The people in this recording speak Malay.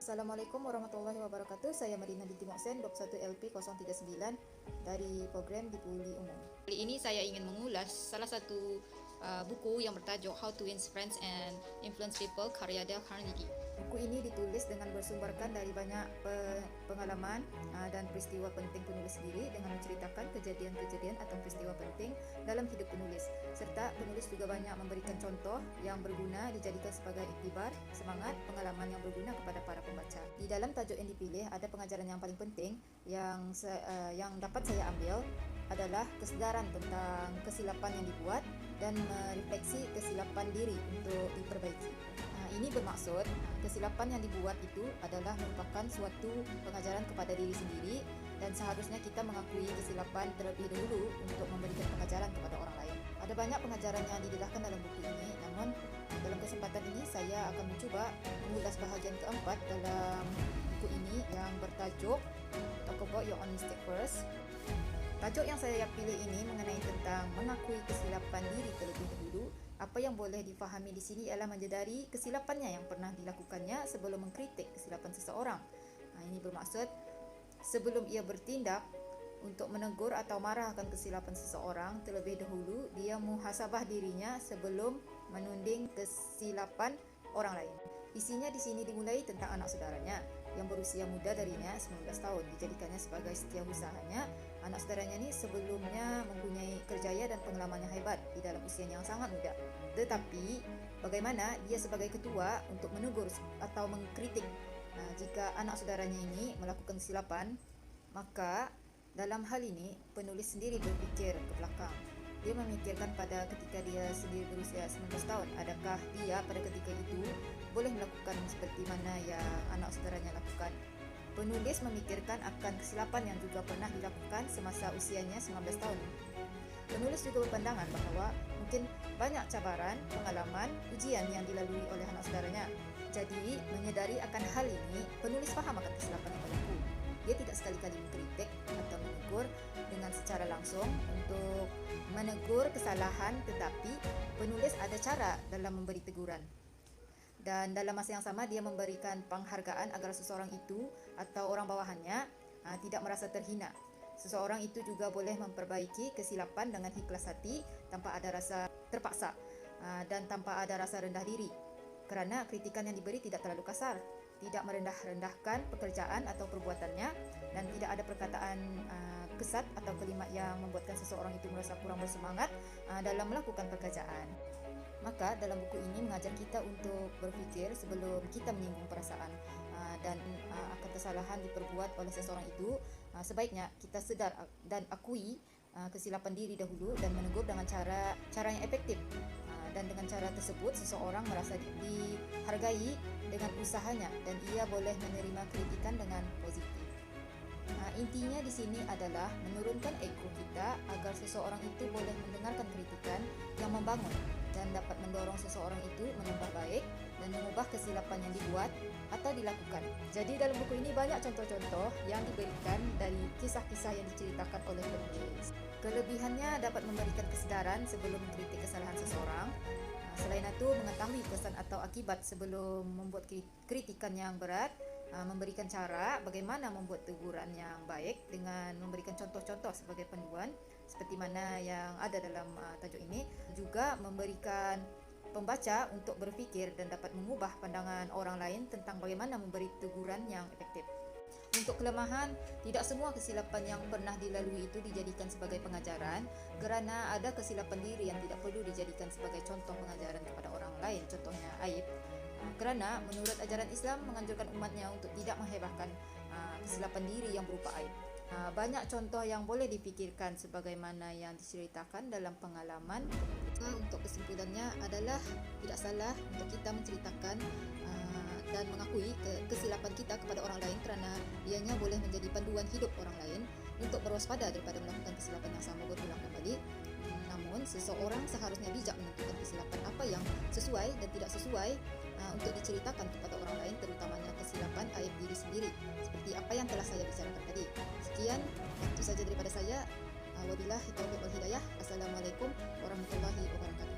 Assalamualaikum warahmatullahi wabarakatuh. Saya Madinah binti Mohsen, Dok 1 LP 039 dari program Dipuli Umum. Kali ini saya ingin mengulas salah satu buku yang bertajuk How to Win Friends and Influence People karya Dale Carnegie. Buku ini ditulis dengan bersumberkan dari banyak pengalaman dan peristiwa penting penulis sendiri dengan menceritakan kejadian-kejadian atau peristiwa penting dalam hidup penulis. Serta penulis juga banyak memberikan contoh yang berguna dijadikan sebagai iktibar, semangat, pengalaman yang berguna kepada para pembaca. Di dalam tajuk yang dipilih ada pengajaran yang paling penting yang dapat saya ambil adalah kesedaran tentang kesilapan yang dibuat dan merefleksi kesilapan diri untuk diperbaiki. Ini bermaksud kesilapan yang dibuat itu adalah merupakan suatu pengajaran kepada diri sendiri dan seharusnya kita mengakui kesilapan terlebih dahulu untuk memberikan pengajaran kepada orang lain. Ada banyak pengajaran yang didedahkan dalam buku ini, namun dalam kesempatan ini saya akan mencuba mengulas bahagian keempat dalam buku ini yang bertajuk Talk About Your Own Mistake First. Tajuk yang saya pilih ini mengenai tentang mengakui kesilapan diri terlebih dahulu. Apa yang boleh difahami di sini ialah menyedari kesilapannya yang pernah dilakukannya sebelum mengkritik kesilapan seseorang. Ini bermaksud sebelum ia bertindak untuk menegur atau marah akan kesilapan seseorang, terlebih dahulu dia muhasabah dirinya sebelum menuding kesilapan orang lain. Isinya di sini dimulai tentang anak saudaranya yang berusia muda darinya 19 tahun. Dijadikannya sebagai setiausahanya. Anak saudaranya ini sebelumnya mempunyai kerjaya dan pengalaman yang hebat di dalam usianya yang sangat muda. Tetapi bagaimana dia sebagai ketua untuk menegur atau mengkritik jika anak saudaranya ini melakukan kesilapan, maka dalam hal ini penulis sendiri berfikir ke belakang. Dia memikirkan pada ketika dia sendiri berusia 19 tahun, adakah dia pada ketika itu boleh melakukan seperti mana yang anak saudaranya lakukan. Penulis memikirkan akan kesilapan yang juga pernah dilakukan semasa usianya 19 tahun. Penulis juga berpandangan bahawa mungkin banyak cabaran, pengalaman, ujian yang dilalui oleh anak saudaranya. Jadi, menyedari akan hal ini, penulis faham akan kesilapan yang berlaku. Dia tidak sekali-kali mengkritik atau menegur dengan secara langsung untuk menegur kesalahan, tetapi penulis ada cara dalam memberi teguran. Dan dalam masa yang sama dia memberikan penghargaan agar seseorang itu atau orang bawahannya tidak merasa terhina. Seseorang itu juga boleh memperbaiki kesilapan dengan ikhlas hati tanpa ada rasa terpaksa dan tanpa ada rasa rendah diri. Kerana kritikan yang diberi tidak terlalu kasar, tidak merendah-rendahkan pekerjaan atau perbuatannya dan tidak ada perkataan kesat atau kalimat yang membuatkan seseorang itu merasa kurang bersemangat dalam melakukan pekerjaan. Maka dalam buku ini mengajar kita untuk berfikir sebelum kita menyinggung perasaan dan akan kesalahan diperbuat oleh seseorang itu. Sebaiknya kita sedar dan akui kesilapan diri dahulu dan menegur dengan cara yang efektif. Dan dengan cara tersebut seseorang merasa dihargai dengan usahanya dan ia boleh menerima kritikan dengan positif. Intinya di sini adalah menurunkan ego kita agar seseorang itu boleh mendengarkan kritikan yang membangun dan dapat mendorong seseorang itu menambah baik dan mengubah kesilapan yang dibuat atau dilakukan. Jadi dalam buku ini banyak contoh-contoh yang diberikan dari kisah-kisah yang diceritakan oleh penulis. Kelebihannya dapat memberikan kesedaran sebelum mengkritik kesalahan seseorang. Selain itu, mengetahui kesan atau akibat sebelum membuat kritikan yang berat, memberikan cara bagaimana membuat teguran yang baik dengan memberikan contoh-contoh sebagai panduan seperti mana yang ada dalam tajuk ini, juga memberikan pembaca untuk berfikir dan dapat mengubah pandangan orang lain tentang bagaimana memberi teguran yang efektif. Untuk kelemahan, tidak semua kesilapan yang pernah dilalui itu dijadikan sebagai pengajaran kerana ada kesilapan diri yang tidak perlu dijadikan sebagai contoh pengajaran kepada orang lain, contohnya aib. Kerana menurut ajaran Islam menganjurkan umatnya untuk tidak menghebahkan kesilapan diri yang berupa aib. Banyak contoh yang boleh dipikirkan sebagaimana yang diceritakan dalam pengalaman. Untuk kesimpulannya adalah tidak salah untuk kita menceritakan dan mengakui kesilapan kita kepada orang lain kerana ianya boleh menjadi panduan hidup orang lain untuk berwaspada daripada melakukan kesilapan yang sama berulang kembali. Namun, seseorang seharusnya bijak menentukan kesilapan apa yang sesuai dan tidak sesuai untuk diceritakan kepada orang lain, terutamanya kesilapan aib diri sendiri, seperti apa yang telah saya bicarakan tadi. Sekian, itu saja daripada saya. Wabillahi taufiq wal hidayah. Assalamualaikum warahmatullahi wabarakatuh.